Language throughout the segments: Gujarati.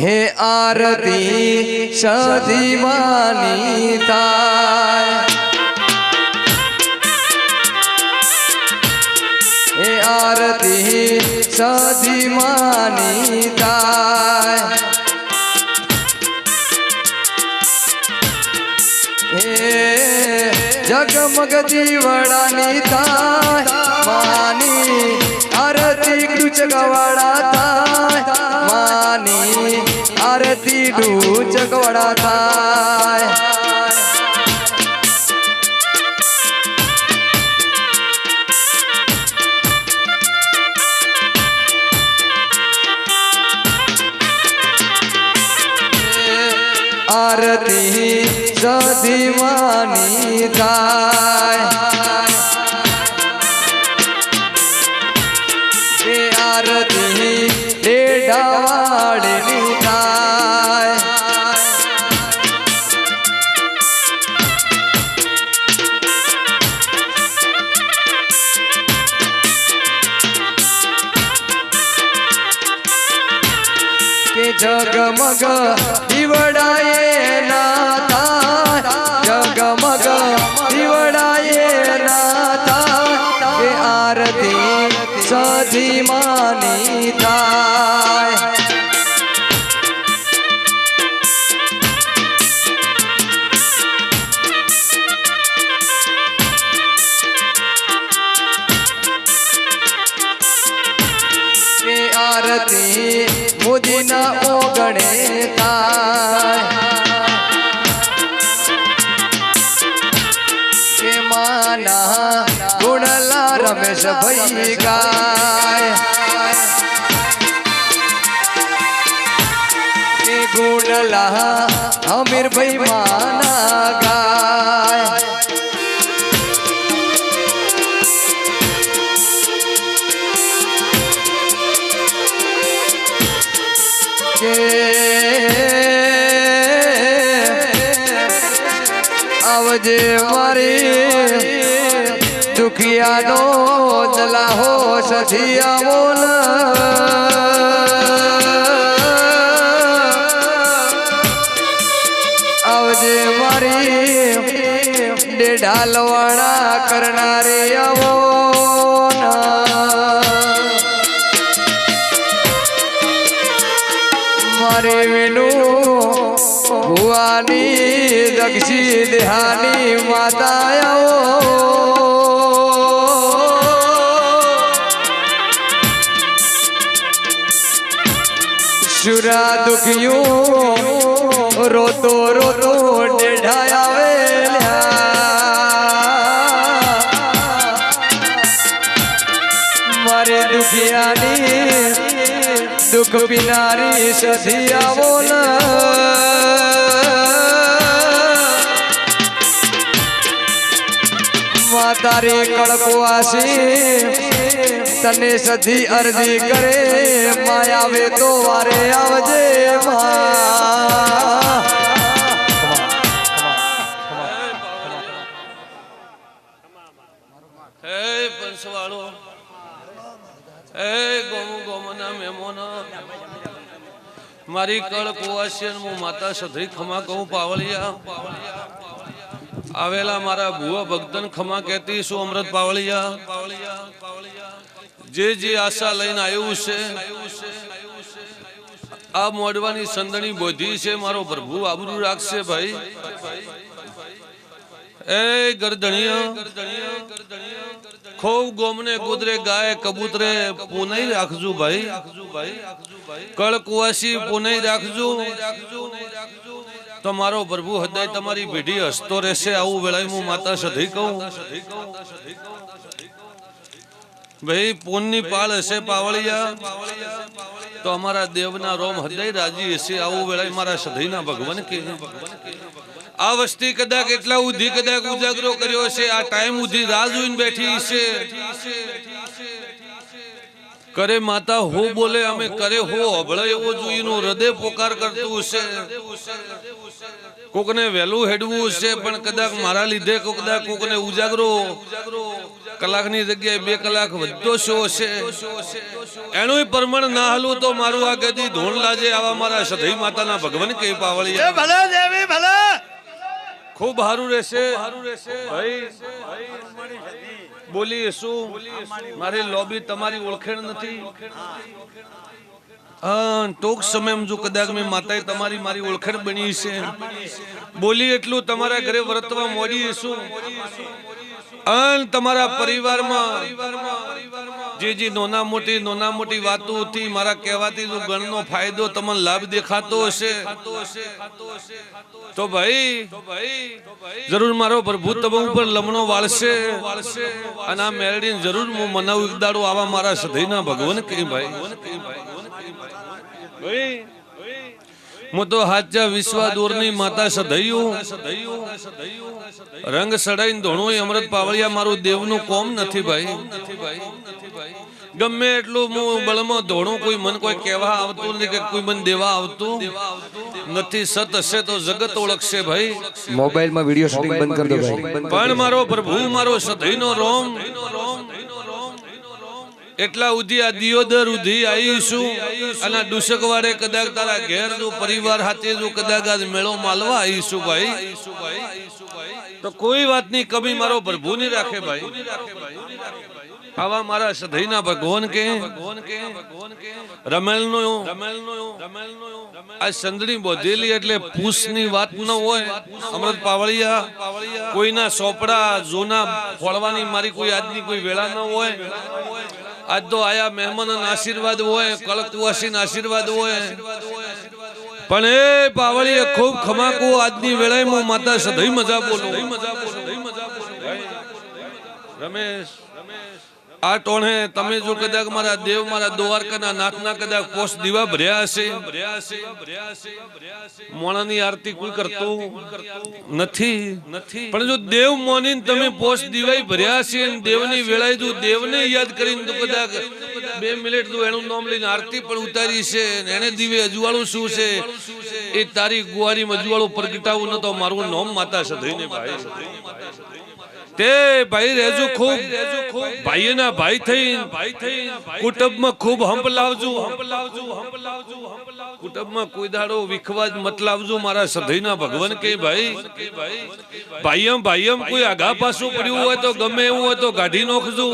हे आरती सदीवानी ताय, हे आरती सदीवानी ताय, हे जगमग दीवडानी ताय मानी आरती कृच गवाडा ताय मानी आरती डूच गवाडा ताय, आरती सदीवानी ताय, हे आरती डेढावाडनी ताय, के जगमग दिवडाये नाता, जगमग दिवडाये नाता, के आरती सदीवानी ताय, के आरती मुदिना ओगणे ताय, के माना गुणला रमेश भई गाय, के गुणला अमीर भई माना गाय, आवजे मारी दुखिया नो जला हो सखिया बोल, आवजे मारी डेढालवाड़ा करनारे आवो मारे विनु भुवानी दक्षी देहानी माताया शुरा दुखियों रोतो रोतो डेढ़ाया वेल्या, मारे दुखियानी दुख बिनारी सधिया बोल, मातारी कड़कवासी तने सधी अर्जी करे माया वे तो वारे आवजे पंचवाड़ो गोमो गोमना मेमोना मारी कड़कवासी माता सधी खमा कहूँ पावलिया आवेला मारा भुआ भक्तन खमा कहती सु अमृत पावलिया जे जे आशा लઈને આવ્યું છે આ મોડવાની સંદણી બોધી છે મારો પ્રભુ આબરૂ રાખશે ભાઈ ए गर्दनिया खूब गोमने कुदरे गाय कबूतरे पुनई राखजू भाई कल कुआसी पुनई राखजू तमारो प्रभु हृदय तमारी पीढ़ी हसतो रहेशे आवु वेळाए हूँ माता सधी कहूं भाई पुण्य पाल हसे पावलिया तो हमारा देवना रोम हृदय राजी हसे आवु वेळाए मारा सधीना भगवान के આ વસ્તી કદાચ એટલા ઉધી કદાચ ઉજાગરો કર્યો છે, આ ટાઈમ ઉધી રાહ જોઈને બેઠી છે. કરે માતા હો બોલે અમે કરે હો અભળે એવો જોઈનું હૃદય પોકાર કરતું છે. કોકને વહેલું હેડવું છે, પણ કદાચ મારા લીધે કદાચ કોકને ઉજાગરો કલાકની જગ્યાએ 2 કલાક વધતો શો છે. એનું પરમણ ના હાલું તો મારું આ ગદી ધોણ લાજે. આવા મારા સધઈ માતાના ભગવાન કે પાવળિયા ભલે દેવી ભલે. ખૂબ સારું રહેશે ભાઈ. બોલી શું મારી લોબી તમારી ઓળખેણ નથી. ટૂંક સમયમાં જો કદાચ મેં માતાએ તમારી મારી ઓળખેણ બની છે. બોલી એટલું તમારા ઘરે વર્તવા મોડી શું. અને તમારા પરિવારમાં જે નાના મોટી વાતો હતી મારા કહેવાથી જો ગણનો ફાયદો તમને લાભ દેખાતો હશે તો ભાઈ જરૂર મારો પ્રભુ તમ ઉપર લમણો વાળશે. અને આ મેરડીને જરૂર હું મનાવું એક દાડો આવા મારા સધઈના ભગવાન કે ભાઈ હું તો હાચા વિશ્વા દોરની માતા સધૈયું રંગ સડાઈને ધોણું અમૃત પાવળિયા મારું દેવનું કોમ નથી ભાઈ. ગમે એટલું હું બળમાં ધોણું કોઈ મન કોઈ કહેવા આવતું નથી કે કોઈ મન દેવા આવતું નથી. સત હશે તો જગત ઓળખશે ભાઈ. મોબાઈલમાં વિડિયો શૂટિંગ બંધ કરી દો ભાઈ. પણ મારો પ્રભુ મારો સધઈનો રોમ એટલા ઉધી આ દિયોદર ઉધી આવીશું. અને ડુસક વાળે કદાચ તારા ઘેર જો પરિવાર સાથે જો કદાચ આજ મેળો માલવા આવીશું ભાઈ. તો કોઈ વાતની કમી મારો પ્રભુ ની રાખે ભાઈ. આવા મારા સધઈના ભગવાન કે રમેલનો આ સંદડી બોધેલી એટલે પૂછની વાત ન હોય. અમૃત પાવળિયા કોઈના સોપડા જોના ફોડવાની મારી કોઈ આજની કોઈ વેળા ન હોય. આજ તો આયા મહેમાનોના આશીર્વાદ હોય, કળકવાસીના આશીર્વાદ હોય. પણ એ પાવળીએ ખૂબ ખમાકુ આજની વેળાએ હું માતા સધઈ મજા બોલું. રમેશ આ ટોણે તમે જો કદાચ મારા દેવ મારા દ્વારકાના નાથના કદાચ પોસ્ટ દીવા ભર્યા હશે. મોણાની આરતી કોઈ કરતું નથી. પણ જો દેવ મોનીને તમે પોસ્ટ દીવાઈ ભર્યા છે અને દેવની વેળાએ જો દેવને યાદ કરીને તો કદાચ 2 મિનિટ જો એનું નામ લઈને આરતી પણ ઉતારી છે. એને દીવે અજવાળું શું છે એ તારી ગુવારીમાં અજવાળું પ્રગટાવું ન તો મારું નામ માતા સધઈને ભાઈ. તે ભાઈ રેજો ખૂબ ભાઈના ભાઈ થઈ કુટુંબમાં ખૂબ હંપ લાવજો. કુટુંબમાં કોઈ દાડો વિખવાજ મત લાવજો મારા સધઈના ભગવાન કે ભાઈ. ભાઈયમ કોઈ આગા પાછું પડ્યું હોય તો ગમે એવું હોય તો કાઢી નાખજો.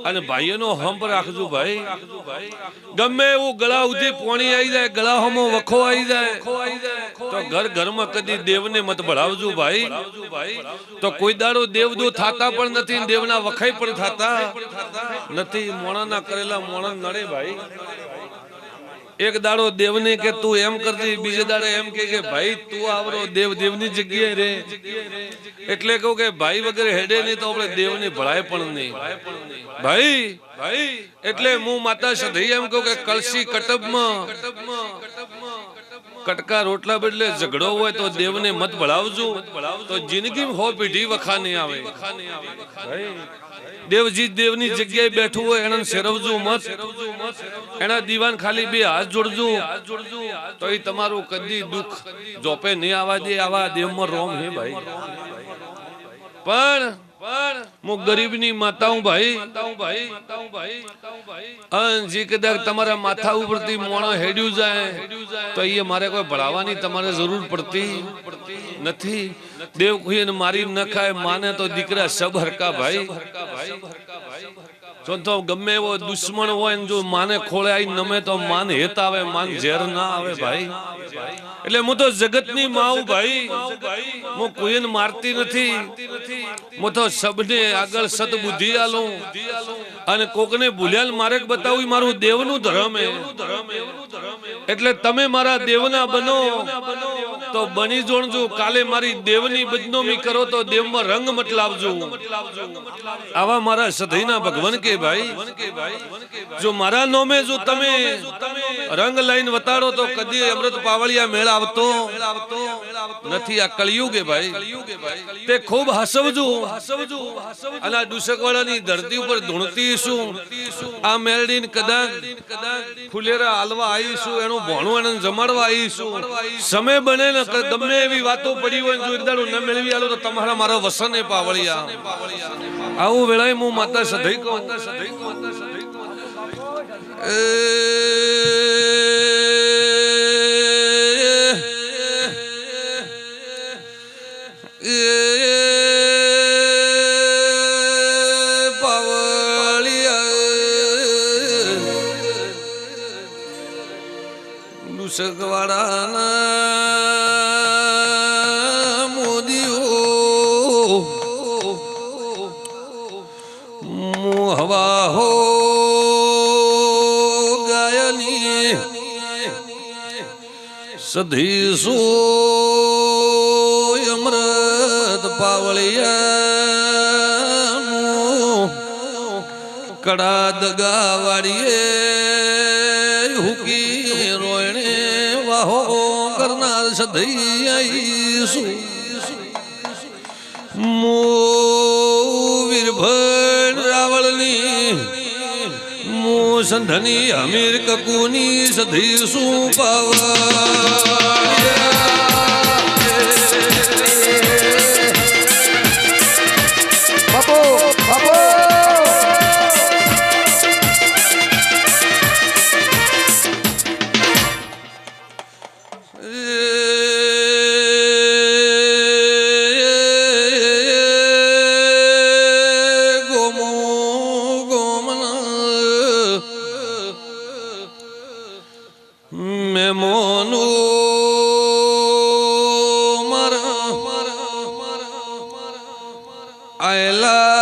અને ભાઈઓનો હંપ રાખજો ભાઈ. ગમે એવું ગળા ઉધી પોણી આવી જાય, ગળા હમો વખો આવી જાય તો ઘરમાં કદી દેવને મત ભળાવજો ભાઈ. તો કોઈ દાડો દેવદૂત થાતા પણ નથી, દેવના વખાઈ પણ થાતા નથી. મોણાના કરેલા મોણા નડે ભાઈ. એક દાડો દેવને કે તું એમ કરતી, બીજે દાડે એમ કે ભાઈ તું આવરો દેવની જગ્યાએ રે. એટલે કહું કે ભાઈ વગર હેડે નહીં તો આપણે દેવને ભળાય પણ નહીં ભાઈ. એટલે હું માતા સધઈ એમ કહું કે કલસી કટબમાં કટકા રોટલા બદલે ઝઘડો હોય તો દેવને મત ભળાવજો. તો જિંદગીમાં હો પીઢી વખા નહીં આવે ભાઈ. દેવજી દેવની જગ્યાએ બેઠું હોય એને સેરવજો મત. એના દીવાન ખાલી 2 હાથ જોડજો તો એ તમારું કદી દુઃખ જોપે નહીં આવવા દે. આવા દેવમાં રોમ હે ભાઈ. પણ હું ગરીબની માતા હું ભાઈ. જે કદાચ તમારા માથા ઉપરથી મોણો હેડ્યું જાય તો એ મારે કોઈ ભળાવવાની તમારે જરૂર પડતી નથી. દેવ કોઈ મારી ન ખાય માને તો દીકરા સબ હરકા ભાઈ. તો ગમે એવો દુશ્મન હોય જો માને ખોળે આઈ નમે તો માન હેત આવે, માન ઝેર ના આવે ભાઈ. એટલે હું તો જગતની માઉ ભાઈ. હું કોઈને મારતી નથી. હું તો સબને આગળ સદબુદ્ધિ આલું અને કોકને ભૂલ્યાલ મારે બતાવું મારું દેવનું ધર્મ હે. એટલે તમે મારા દેવના બનો તો બની જોણજો કાલે મારી દેવની બદનામી કરો તો દેવમાં રંગ મટલાવજો આવા મારા સધઈના ભગવાન કે ભાઈ જો મારા નોમે જો તમે રંગ લાઈન વતાડો તો કદી અમૃત પાવળિયા મેળ આવતો નથી આ કળિયુગે ભાઈ તે ખૂબ હસવજો અને આ દુસકવાળાની ધરતી ઉપર ધૂણતી શું આ મેરડીન કદાચ ફુલેરા હાલવા આવીશું એનું ભોણું એને જમાડવા આવીશું સમય બને ને ગમે એવી વાતો પડી હોય જો એકદાડું ન મેળવી આલો તો તમારા મારા વસને પાવળિયા આવું વેળાએ હું માતા સધઈ કહું સગવાડાના મોદીઓ હવા હો ગાયની સધીસો અમૃત પાવળિયા કડા દગા વાળીએ હુકી રોયણે વાહો કરનાર સધઈ આઈશું મો વીરભણ રાવળની મો સંધની અમીર કકુની સધીશું પાવળિયા બાપો બાપો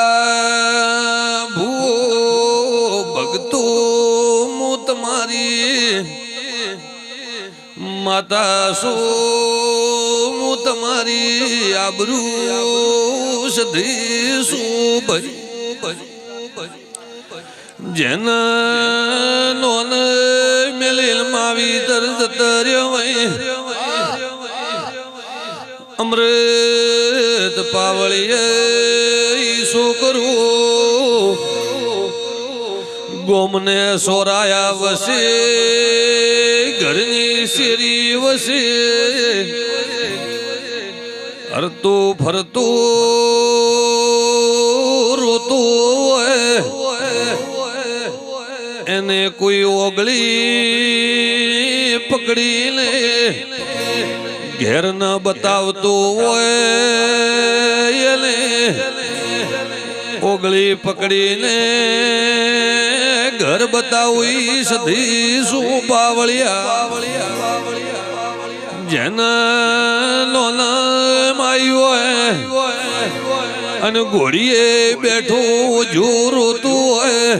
આયલા ભૂ ભગતો હું તમારી માતા શું હું તમારી આબરૂ સધીશું ભાઈ જેના નોન મેલેલ માવી તરત તર્યો અમૃત પાવળીએ શું કરું ગોમને સોરાયા વસે ઘરની શેરી વસે હરતું ફરતું રોતું એને કોઈ ઓગળી પકડીને ઘેર ન બતાવતો હોય એને ઓગળી પકડીને ઘર બતાવી સધીશું પાવળિયા જેના લોના માયું હોય અને ઘોડીએ બેઠું જોરોતું હોય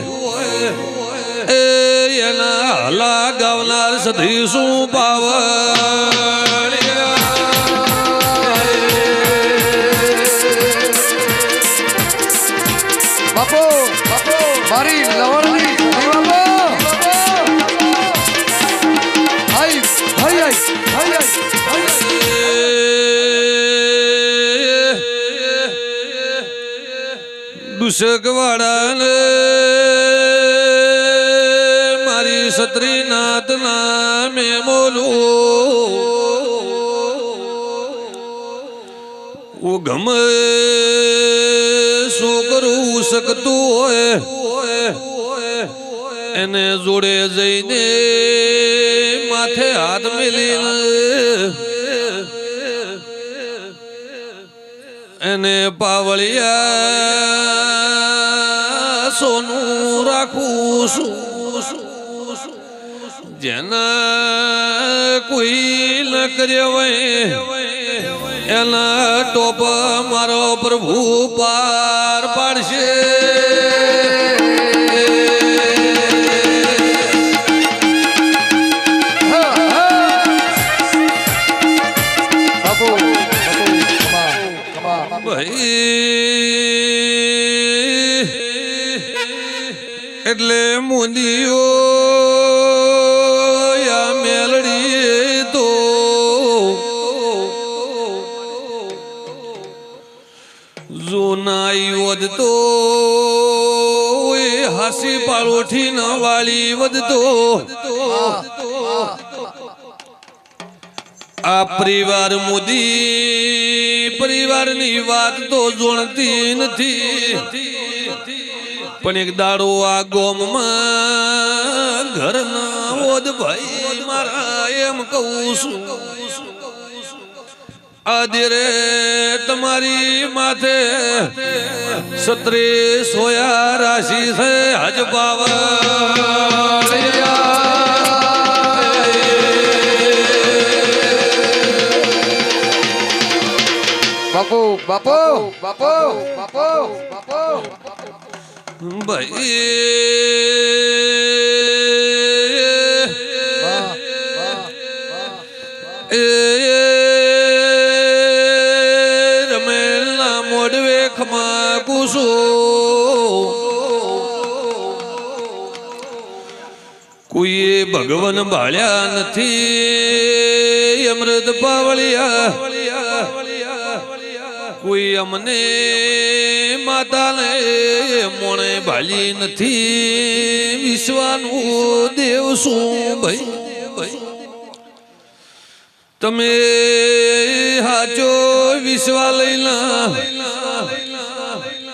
એના હાલા ગાવનાર સધીશું પાવળિયા બાપો બાપો મારી લવણની બાપો હાય હાય હાય દુસકવાડાને મારી સત્રીનાથ નામે બોલું ગમે શું કરું શકતું હોય એને જોડે જઈને માથે હાથ મેલીને એને પાવળિયા સોનું રાખું છું જેના કોઈ ન કર્યો એના ટોપ મારો પ્રભુ પાર પાડશે એટલે મુંદીઓ યા મેલડી તો જોનાઈ વધતો હાસી પાળોઠી ન વાળી વધતો આ પરિવાર મોદી પરિવારની વાત તો જોણતી નથી પણ એક દાડો આ ગોમમાં ઘરના ઓદ ભાઈ મારા એમ કહું છું આદિરે તમારી માથે 36 સોયા રાશિ છે હજ બાપુ બાપુ બાપુ બાપુ બાપુ ભાઈ રમેલના મોઢવે ખમા કુસો કોઈએ ભગવાન ભાળ્યા નથી અમૃત પાવળિયા કોઈ અમને માતાને મોણે ભાલી નથી વિશ્વાનું દેવ શું ભાઈ તમે હાચો વિશ્વા લઈલા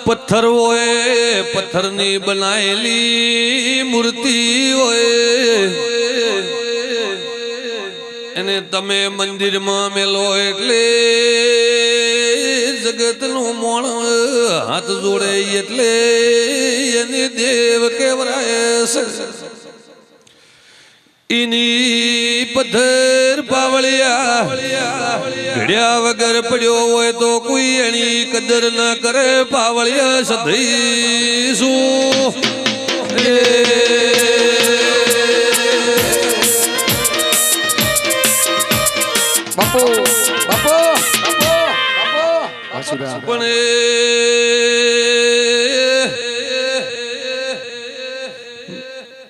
પથ્થર હોય પથ્થરની બનાયેલી મૂર્તિ હોય એને તમે મંદિરમાં મેલો એટલે જગતનું મોણ હાથ જોડે એટલે એને દેવ કેવરાય છે એની પથ્થર પાવળિયા ઘડ્યા વગર પડ્યો હોય તો કોઈ એની કદર ના કરે પાવળિયા સધઈશું બાપુ બાપુ પણ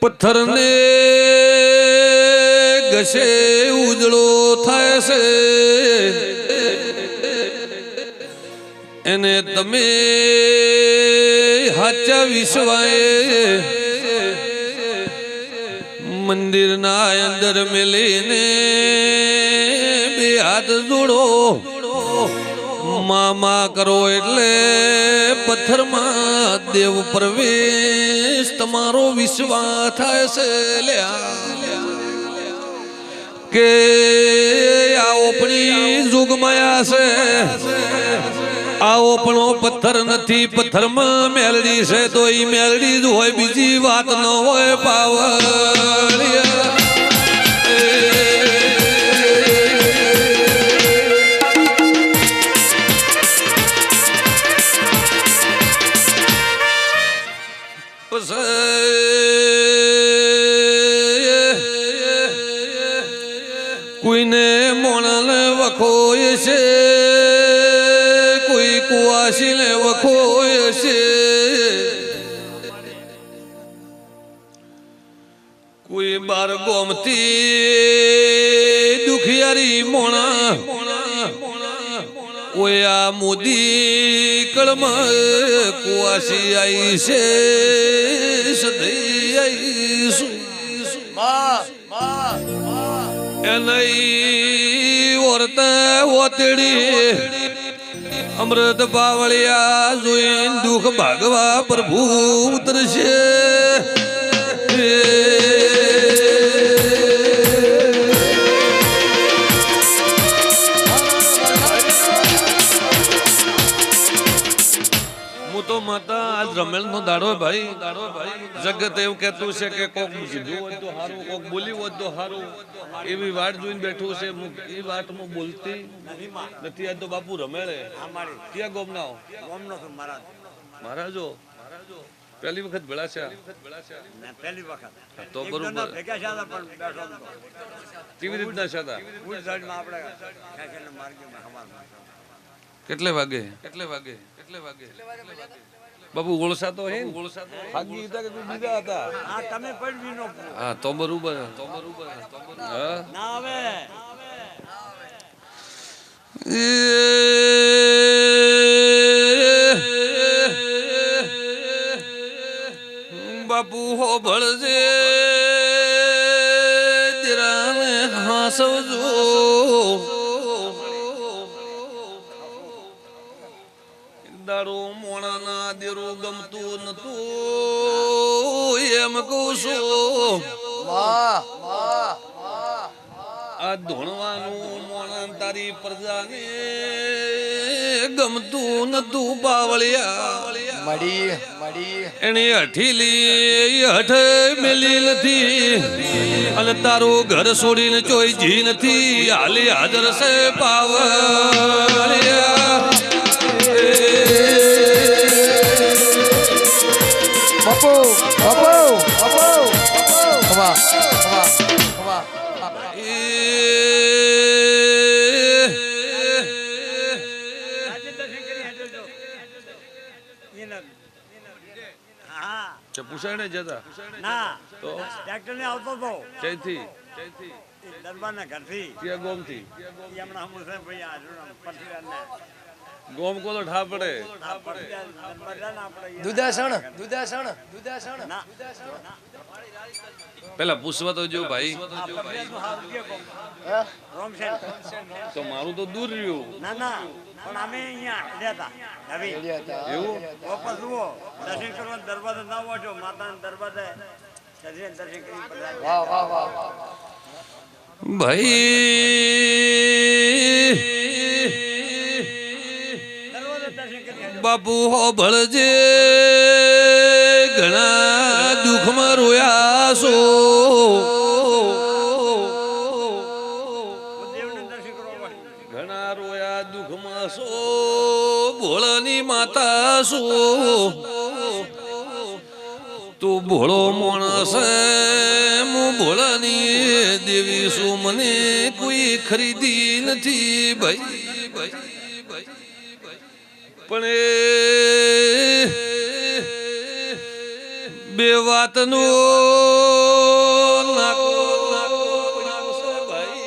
પથ્થરને ઘસે ઉજળો થાય છે એને તમે હાચા વિશ્વાએ મંદિરના અંદર મેલીને બે હાથ જોડો મામા કરો એટલે પથ્થરમાં દેવ પ્રવેશ તમારો વિશ્વાસ થાય છે કે આ ઓપણી જુગમાયા છે આ ઓપણો પથ્થર નથી પથ્થરમાં મેલડી છે તો એ મેલડી જ હોય બીજી વાત ન હોય પાવળિયા કોઈને મોણને વખોય છે કોઈ કુવાસીને વખોય છે કોઈ બાર ગોમતી દુખિયારી મોણા કોઈ આ મોદી કળમાં કુવાસી આવી છે સદઈ આવી શું એનઈ ઓરતા ઓતડી અમૃત બાવળિયા જોઈને દુઃખ ભાગવા પ્રભુ ઉતરશે માતા આજ રમેલ નો દાડો ભાઈ જગત એવું કહેતું છે કે કોક સીધું હોય તો હારું કોક બોલી હોય તો હારું એવી વાત જોઈને બેઠું છે એ વાત હું બોલતી નથી આજ તો બાપુ રમેલે ક્યાં ગોમનાઓ મહારાજો પહેલી વખત ભેળાશા પહેલી વખત તો બરોબર કેવી રીતના હતા કેટલે વાગે બાપુ ઓળસા તો હે ને? હાગી હતા કે કોઈ બીજા હતા? આ તમે પડવી નો હા તો બરોબર હા ના આવે બાપુ હો ભળજે દિરાને હાસવજો દારૂ મોણાના દેરું ગમતું નતું એમ કહું છું આ ધોણવાનું મોણા તારી પ્રજાને ગમતું નતું બાવળિયા એની હઠીલી હઠ મેલી નથી અને તારું ઘર છોડીને ચોઈ જી નથી હાલી હાજર છે પાવળિયા બાપુ બાપુ બાપુ ખમા ખમા ખમા પૂછાય ને જતા ના તો ટ્રેક્ટર ને આવતો તો ચૈથી દરબાર ના ઘરથી ક્યાં ગોમથી હમણાં હમણાં છે ભાઈ આ પટલા ગોમ કોલો ઠા પડે દુદાસણ દુદાસણ દુદાસણ ના પેલા પૂછવા તો જો ભાઈ રોંગ સાઈડ તો મારું તો દૂર રહ્યું ના ના પણ અમે અહીંયા લેતા નવી એવું વાપસ જુઓ દર્શન કરવા દરવાજા ના વાંચો માતાના દરવાજે દર્શન કરી પધરાવી. વાહ વાહ વાહ વાહ ભાઈ દરવાજા દર્શન કરી બાપુ હો ભળજે ઘણા દુઃખમાં રોયા છો દેવને દર્શન કરવા વાળી ઘણા રોયા દુઃખમાં છો ભોળાની માતા છો તું ભોળો માણસ હું ભોળાની દેવી છું મને કોઈ ખરીદી નથી ભાઈ પણ બે વાતનો નાકો ભાઈ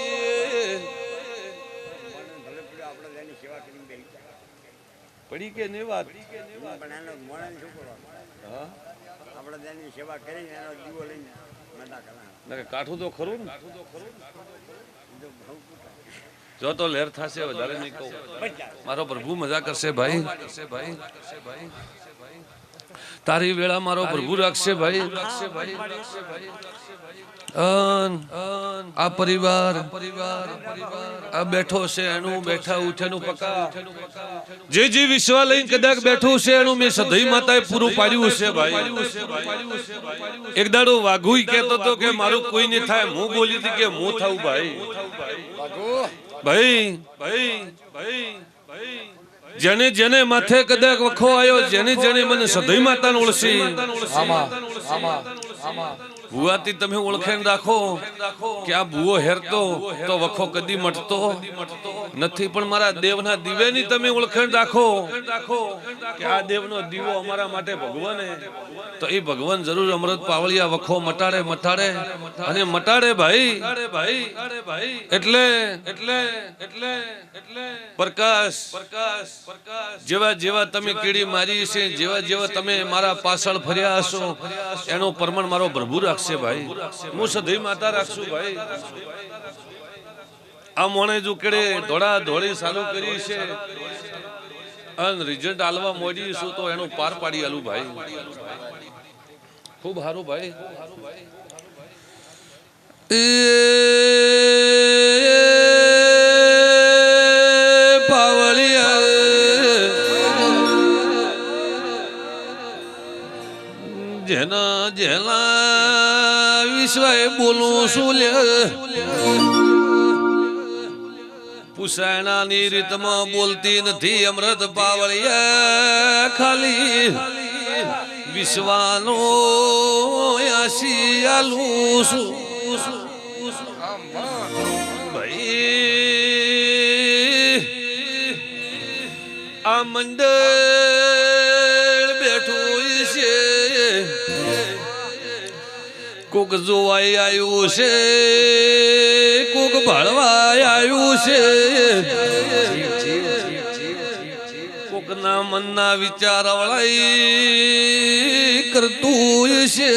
આપણે એની સેવા કરીને બેસી જાય. પડી કે ને વાત પણ એનો મોણાને શું કરવાનું? હા આપણે એની સેવા કરીને એનો દીવો લઈને મજા કરવા ના કાઠું તો ખરું ને જો તો લહેર થશે વધારે નહીં કહું મારો પ્રભુ મજા કરશે ભાઈ તારી વેળા મારો પ્રભુ રાખશે ભાઈ આ પરિવાર આ બેઠો છે એનું બેઠા ઉઠેનું પકા જે વિશ્વ લઈને કદાચ બેઠું છે એનું મેં સદઈ માતાએ પૂરું પાડ્યું છે ભાઈ એક દાડો વાઘુઈ કહેતો હતો કે મારું કોઈ નહીં થાય હું બોલી હતી કે હું થાઉં ભાઈ ભાઈ ભાઈ ભાઈ જેને જેને માથે કદાચ વખો આવ્યો જેને જેને મને સદઈ માતાને ઓળખી આમાં આમાં આમાં ભુવાથી તમે ઓળખાણ રાખો કે આ ભુવો હેરતો તો વખો કદી મટતો નથી પણ મારા દેવના દીવેની તમે ઓળખાણ રાખો કે આ દેવનો દીવો અમારા માટે ભગવાને તો એ ભગવાન જરૂર અમૃત પાવળિયા વખો મટાડે મટાડે અને મટાડે ભાઈ એટલે એટલે એટલે એટલે પ્રકાશ પ્રકાશ જેવા જેવા તમે કીડી મારી છે જેવા જેવા તમે મારા પાછળ ફર્યા હશો એનો પરમાણ મારો પ્રભુ રાખશે ભાઈ હું સદૈ માતા રાખશું ભાઈ આ મોણે જો કેડે ધોળા ધોળી ચાલુ કરી છે અને રિઝલ્ટ આલવા મોડી છું તો એનું પાર પાડી આલું ભાઈ ખૂબ સારું ભાઈ જેના જેના વિશ્વાએ બોલું છું લે પુષાણાની રીતમાં બોલતી નથી અમૃત પાવળિયા ખાલી વિશ્વાનો આશી આલું છું ભાઈ આ મંડળ બેઠું કોક જોવાય આવ્યું છે, કોક ભાળવા આવ્યું છે, કોક ના મનના વિચાર વળાઈ કરતું છે,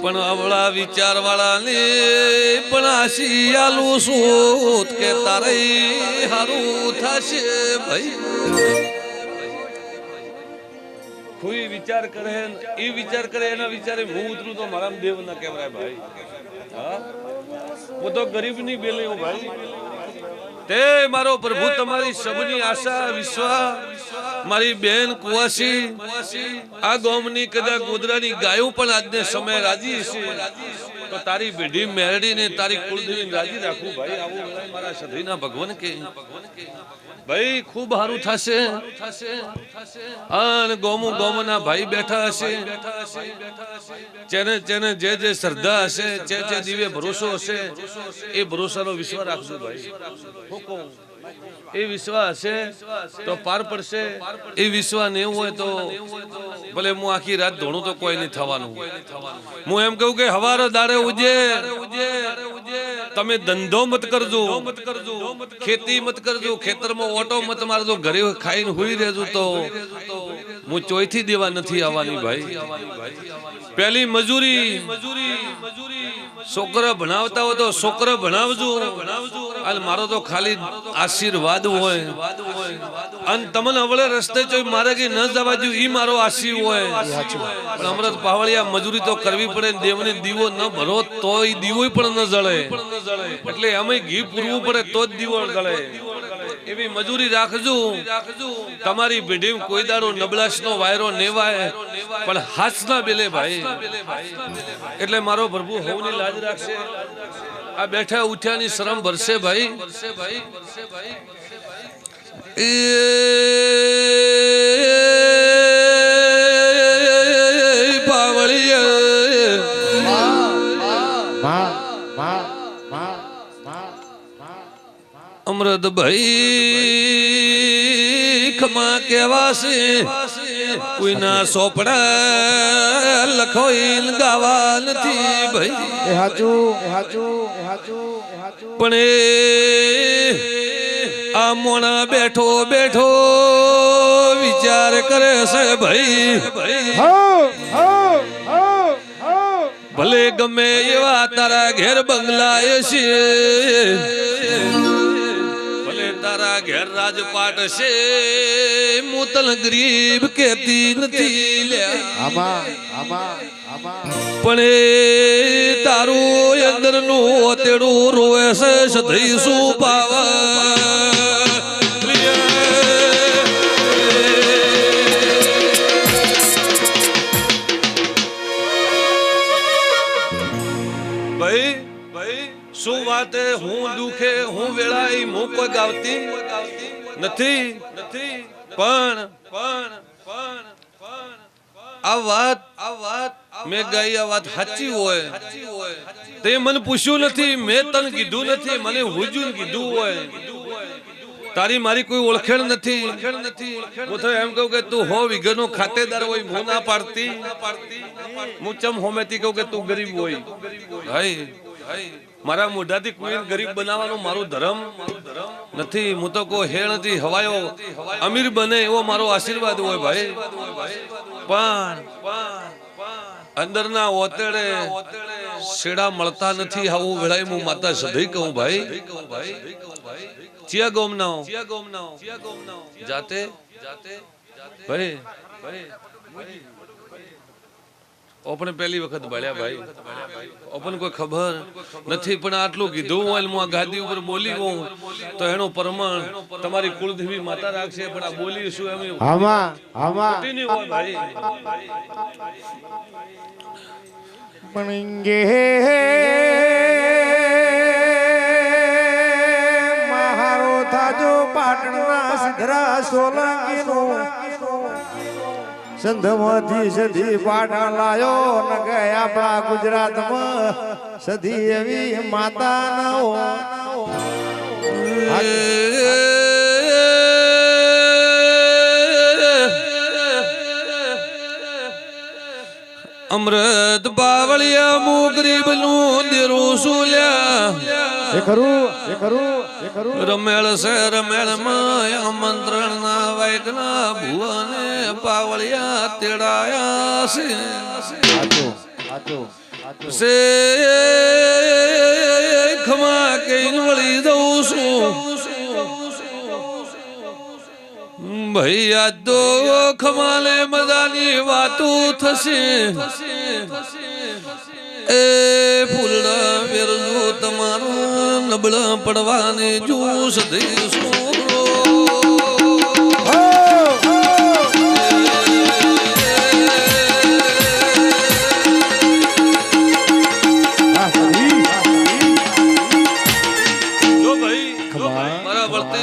પણ અવળા વિચાર વાળાને પણ આશી આલું શું કે તારે હારું થશે ભાઈ. કોઈ વિચાર કરે એ વિચાર કરે એના વિચારે હું ઉતરું તો મારા દેવ ના કહેવાય ભાઈ. હા હું તો ગરીબ ની બેલે હું ભાઈ. તે મારો પ્રભુ તમારી સબની આશા વિશ્વાસ મારી બેન કુવાસી આ ગોમની કદાચ ગોદરાની ગાયો પણ આજને સમય રાજી છે તો તારી બેઢી મેરડીને તારી કુળદેવીને રાજી રાખું ભાઈ. આવું મારા સધીના ભગવાન કે ભાઈ ખૂબ સારું થશે. અને ગોમના ભાઈ બેઠા હશે, જેને જે શ્રદ્ધા હશે, જે દિવ્ય ભરોસો હશે એ ભરોસાનો વિશ્વાસ રાખજો ભાઈ. એ વિશ્વાસ હશે તો પાર પડશે. એ વિશ્વાસ નહીં હોય તો ભલે હું આખી રાત ધોણું તો કોઈ નહીં થવાનું. હું એમ કહું કે હવારે દાડે ઉજે તમે ધંધો મત કરજો, ખેતી મત કરજો, ખેતરમાં ઓટો મત મારજો, ઘરે ખાઈને હુઈ રહેજો તો હું ચોઈથી દેવા નથી આવવાની ભાઈ. પહેલી મજૂરી છોકરા ભણાવતા હોય તો છોકરા ભણાવજો, અને મારો તો ખાલી આશીર્વાદ હોય. અને તમને અવળે રસ્તે જોઈ મારે કે ન જવા દઉં ઈ મારો આશીર્વાદ હોય. પણ અમૃત પાવળિયા મજૂરી તો કરવી પડે. દેવને દીવો ન ભરો તો ઈ દીવો પણ ન જળે. એટલે અમે ઘી પૂરવું પડે તો જ દીવો જળે. એવી મજૂરી રાખજો. તમારી પેઢી કોઈ દાડો નબળાશ નો વાયરો નેવાય પણ હાથ ના બેલે ભાઈ. એટલે મારો પ્રભુ હોવની લાજ રાખશે. આ બેઠા ઉઠ્યાની શરમ ભરશે ભાઈ. એ અમૃત ભાઈ ખમા કેવાશે કોઈના સોપડા લખોઈલ ગાવા નથી ભાઈ. પણ આ મોણા બેઠો બેઠો વિચાર કરે છે ભાઈ. ભલે ગમે એવા તારા ઘેર બંગલા છે, તારા ઘેર રાજપાટ છે, હું તને ગરીબ કેતી નથી પણ એ તારું અંદર નું ઓતેડું રોવે છે સધઈ શું પાવા. શું વાત હું દુખે હું વેળાઈ હું કોઈ ગાવતી નથી. પણ આ વાત મેં ગાઈ આ વાત સાચી હોય તે મને પૂછ્યું નથી, મેં તને કીધું નથી, મને હુજું કીધું હોય. તારી મારી કોઈ ઓળખેણ નથી. હું તો એમ કહું કે તું હો વિઘનો ખાતેદાર હોય હું ના પાડતી. હું ચમ હોમેથી કહું કે તું ગરીબ હોય ભાઈ. મારા મોઢાથી કોઈ ગરીબ બનાવવાનો મારો ધર્મ નથી. હું તો કોઈ હેળ નથી હવાયો અમીર બને એવો મારો આશીર્વાદ હોય ભાઈ. પણ અંદરના ઓતેડે શેડા મળતા નથી. આવું વેળાએ હું માતા સધઈ કહું ભાઈ. ચિયા ગોમના જાતે ભાઈ ઓપને પહેલી વખત ભળ્યા ભાઈ. ઓપન કોઈ ખબર નથી પણ આટલું કીધું હોય હું આ ગાદી ઉપર બોલી હોઉં તો એનો પ્રમાણ તમારી કુળદેવી માતા રાખશે. પણ આ બોલી શું એમ ભાઈ. બનંગે મહારો થાજો પાટણના સિદ્ધરા સોલંકીનો સંધમાંથી સધી પાટણ લાયો ન ગયા આપણા ગુજરાતમાં સધી એવી માતા અમૃત બાવળિયા મુ ગરીબ નું દેરું સુલ્યા એ ખરું એ ખરું એ ખરું રમેળ છે રમેળ માં આમંત્રણ ના વાયકના ભુવને પાવળિયા તેડાયા છે આચો આચો આચો સે ખમા કઈ વળી દઉં છું ભાઈ આ તો ખમાલે મજાની વાતો થશે એ ફૂલડા વેરજો તમારું નબળા પડવાને જૂસ દઈશું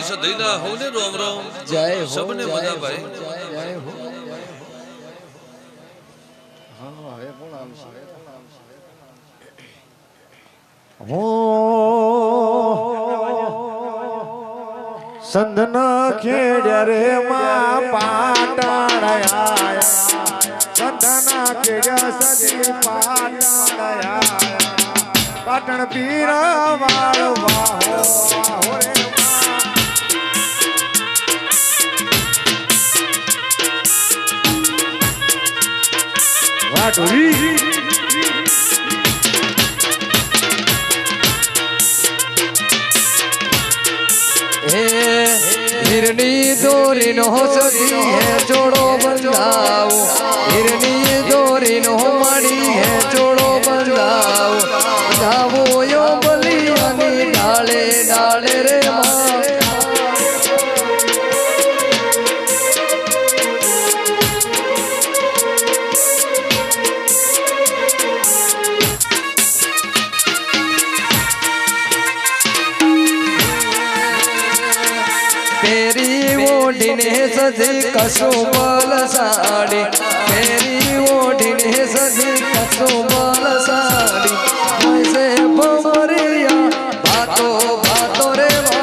સદૈના હોને રોમ રોમ જય હો સબને બધા ભાઈ જય હો હા હવે કોણ આવશે સંધના ખેડ્યા રે માં પાટણયા સંધના ખેડ્યા સજી પાટણયા પાટણ પીરા વાળો વાહો વાહો રે વાટોરી हिरनी दोरी नो सदी है जोड़ो बंधाओ हिरनी दोरी नो मड़ी है जोड़ो बंधाओ धावो यो बलियानी डाले डाले रे माँ ओढ़ीने सजी कसुमल साड़ी मेरी ओढ़ीने सजी कसुमल साड़ी वैसे बमरिया बातों बातों रे माँ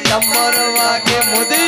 डमर वागे मुदी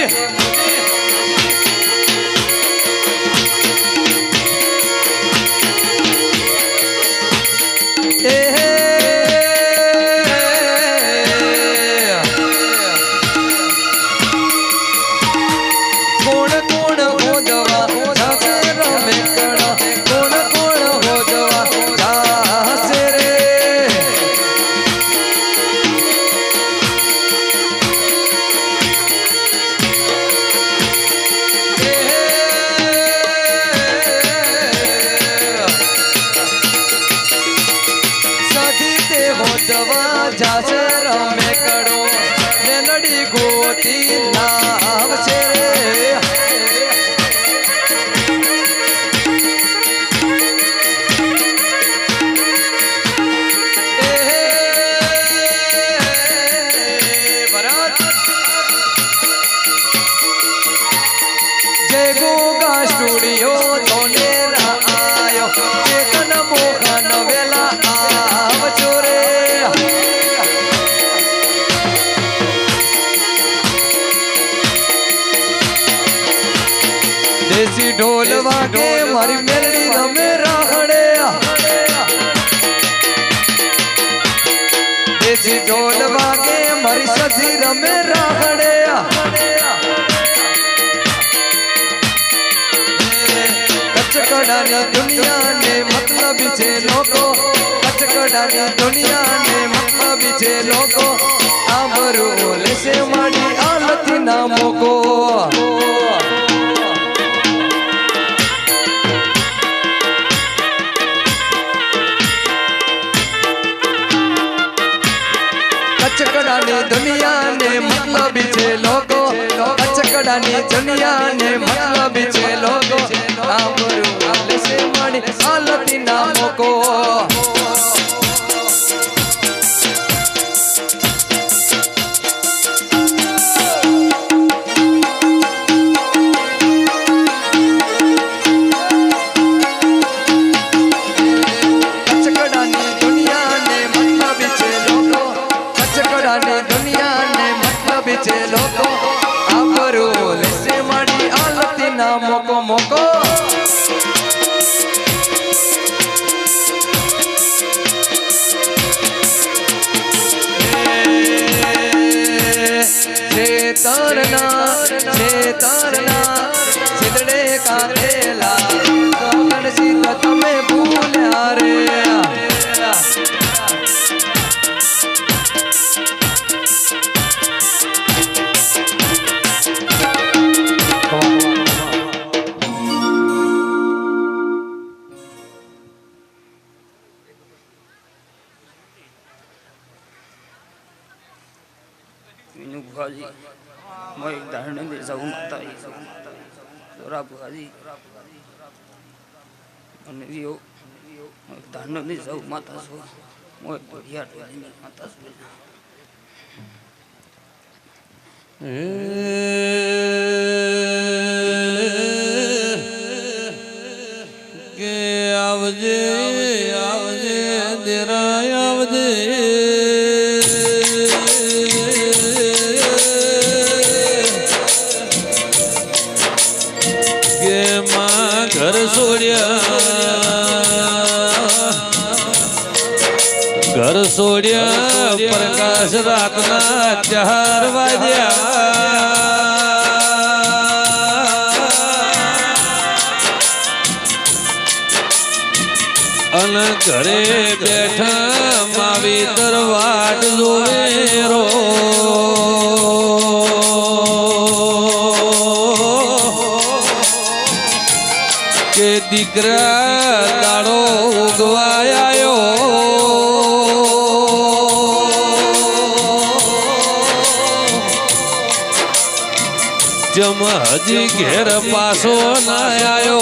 પછી ઢોલ વાગે મારી સધી રમે રાહડે કચકડાની દુનિયાને મતલબ છે લોકો કચકડાની દુનિયાને મતલબ છે લોકો આબરૂ લેશે મારી આલતી ના મોકો કચકડાની દુનિયાને મતલબ છે લોકો કચકડાની દુનિયાને મતલબ છે લોકો આબરૂ લેશે મારી આલતી ના મોકો મોકો મોકો ચેતરના સિદડે કાઢેલા ગણસી તો તમે ભૂલ્યા રે बुहाजी मैं धारण दे जाऊँ माता जोरा बुहाजी અને વિયો धारण दे जाऊँ माता सो मैं बढ़िया माता सो કે આવજે આવજે દેરા આવજે ઘર છોડ્યા પ્રકાશ રાતના 4 વાગ્યા અને ઘરે બેઠા માવી દરવાટ જોવે રો કે દીકરા દાડો ઉગવાયો જમ હજી ઘેર પાછો ના આવ્યો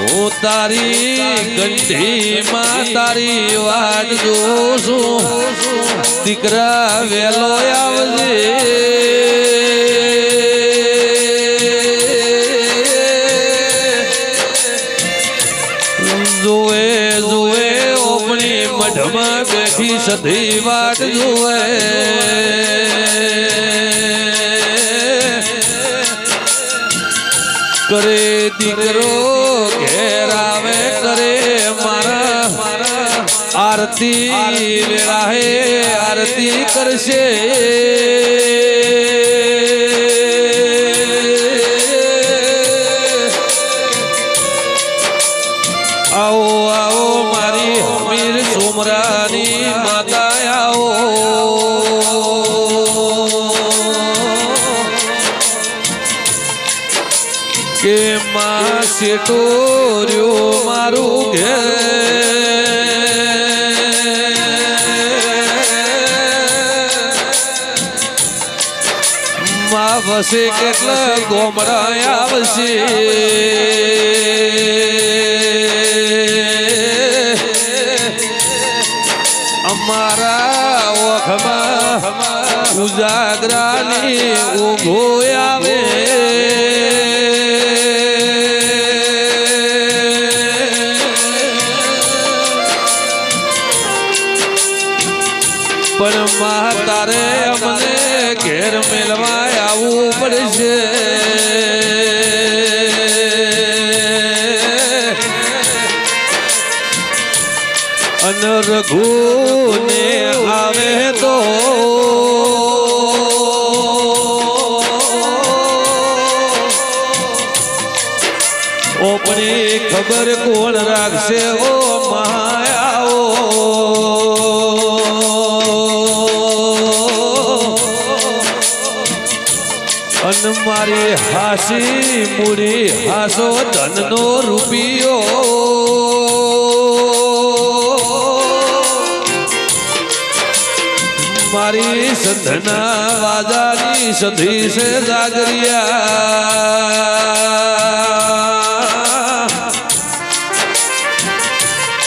હું તારી ગંઢીમાં તારી વાત જોઉં છું દીકરા વેલો આવજે જોવે જોવે ઓપણી મઢમાં બેઠી સધી વાટ જોવે કરે દીકરો ઘેર આવે કરે મારા આરતી વેળાએ આરતી કરશે આવો આવો મારી હમીર સુમરાની માતા આવો કે માં સેટોર્યો મારું ઘેર માં વસે કેટલા ગોમડા આવશે અમારા ઓખમાં ઉજાગરાની ઊંઘો આવે પણ માં તારે અમને ઘેર મેળવા આવવું પડશે અન રઘુ ને આવે તો ઓપની ખબર કોણ રાખશે ઓ માયાઓ અન મારી હાસી મૂડી હાસો ધનનો રૂપિયો મારી સંધના વાદાની સધી છે જાગરિયા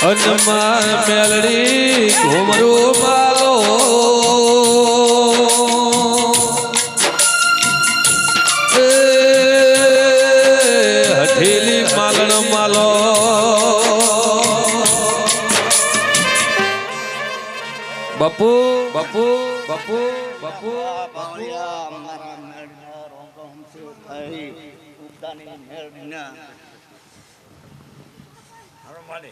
અનમાં મેલડી ઘુમરો માલો હઠેલી માલણ માલો બાપુ બાપુ બાપુ બાપુ પાવળિયા મારા મેળના રોમ રોમ સે થઈ ઉગદાની મેળના હરો માડે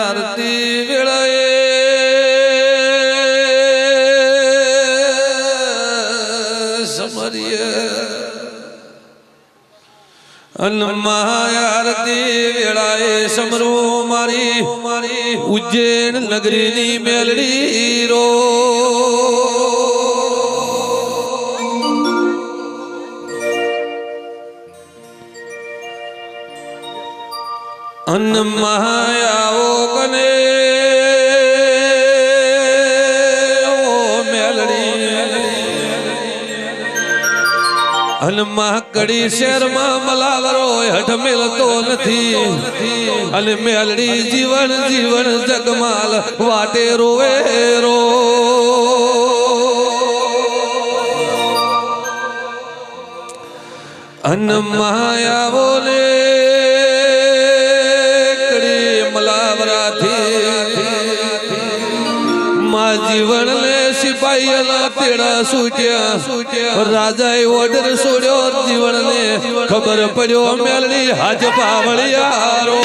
આરતી વેળાએ સમરીએ અન આરતી વેળાએ સમરો મારી ઉજ્જૈન નગરીની મેલડી રો અન મહાયાઓ કને ઓ મેલડી અન મહાકડી શહેરમાં મલાવરો હઠ મેલતો નથી અને મેલડી જીવન જીવન જગમાલ વાટે રોવે રો અન મહાયાઓ ને જીવન લે સિપાહી તેડા સૂટ્યા રાજાએ ઓર્ડર છોડ્યો જીવન ને ખબર પડ્યો મેલડી હાજ પાવળિયારો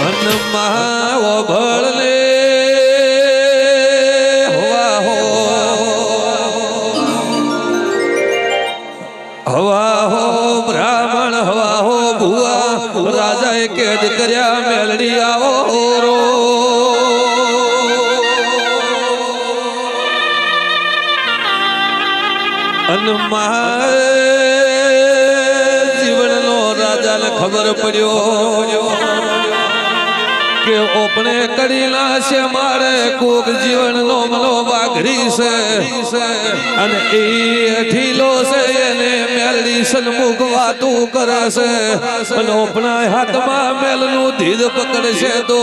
અન મહા ભળ લે હવા હો બ્રાહ્મણ હવા હો ભુવા રાજાએ કેદ કર્યા મેલડી આવો રો અન જીવનનો રાજાને ખબર પડ્યો કે ઓપણે કડીલા છે મારે કોક જીવનનો મનો વાઘરી છે અને એ ઠીલો છે એને મેલડી સન્મુખ વાતું કરે છે અને ઓપણા હાથમાં મેલનું ધીર પકડશે તો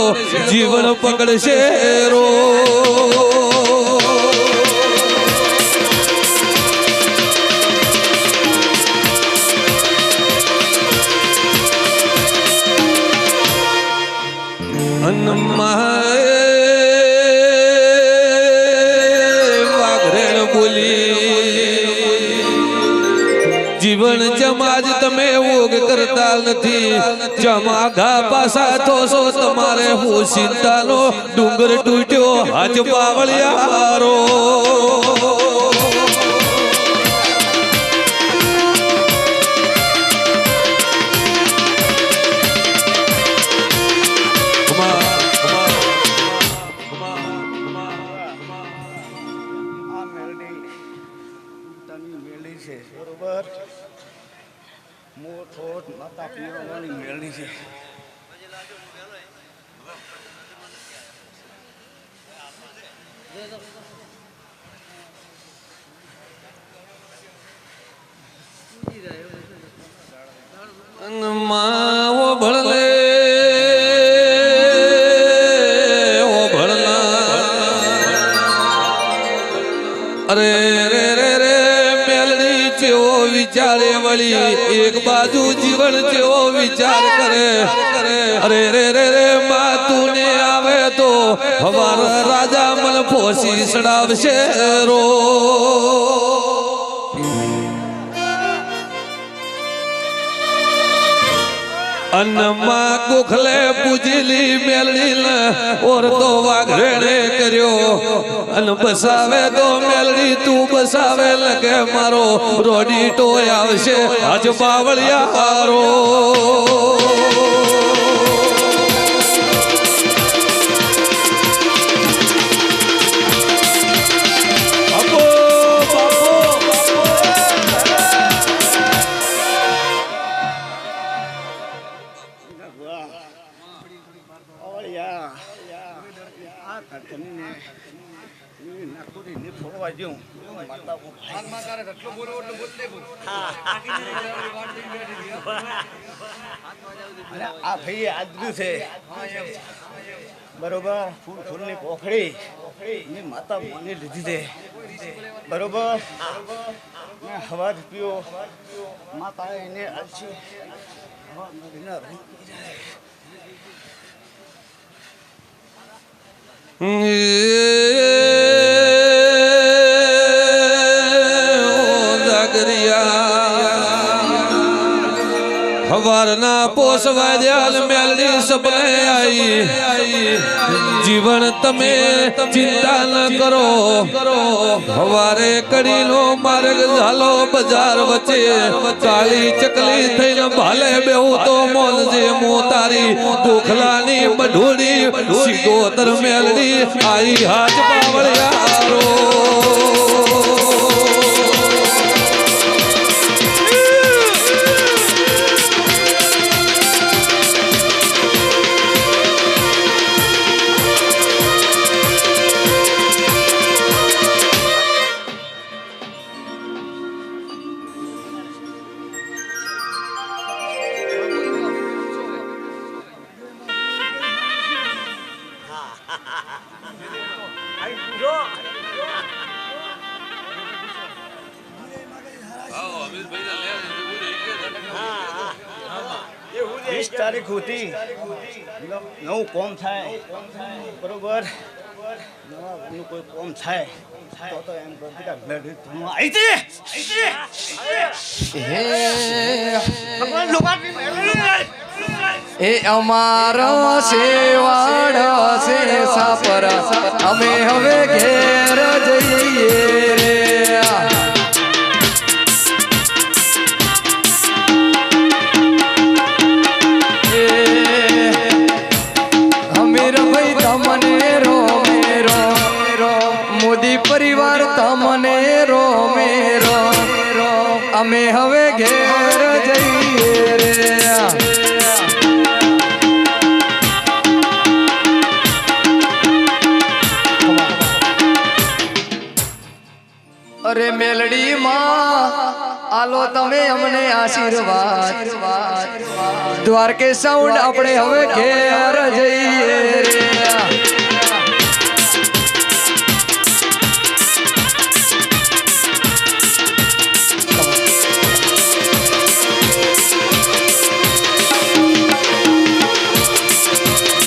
જીવન પકડશે રો વાઘરેણ બોલી જીવન જમાજ તમે ઓગ કરતા નથી જમાઘા પાસા થોસો તમારે હું ચિંતાનો ડુંગર તૂટ્યો હાજ પાવળિયારો બરોબર મોટ માતા પીવાની મેળવી છે માં ઓ ભળલે ઓ ભળલા અરે રે રે રે મેલડી જેવો વિચારે વળી એક બાજુ જીવન જેવો વિચાર કરે અરે રે રે રે માં તું ને આવે તો હવાર રાજા મન પોસી સડાવશે રો અન્નમાં કુખલે પૂજલી મેલડી ઓર તો વાઘરેણે કર્યો અન બસાવે તો મેલડી તું બસાવે લગે મારો રોડી ટોય આવશે આજ બાવળિયા હારો આ ભાઈ આજ્યું છે બરોબર ફૂલ ફૂલની પોખડી મેં માતા મને લીધી છે બરોબર મેં હવા જ પીયો માતા એને આલસી હવા નદીના રહી હવારના પોસવા દ્યાલ મેલડી સપને આઈ જીવન તમે ચિંતા ન કરો હવારે કડીનો માર્ગ ઝાલો બજાર વચ્ચે કાળી ચકલી થઈને ભાલે બેહું તો મોલજે મો તારી દુખલાની મઢુડી સિકોતર મેલડી આઈ હાથ બાવળિયારો તારીખ હતી નવું કોમ થાય બરોબર નવું કોઈ કોમ થાય તો એમ એ અમારો સેવાડ છે સાપર અમે હવે ઘેર જઈએ રે પરિવાર તમને રોમે રો અમે હવે ઘેર જઈએ રે અરે મેલડી માં આલો તમે અમને આશીર્વાદ દ્વારકે સાઉન્ડ આપણે હવે ઘેર જઈએ રે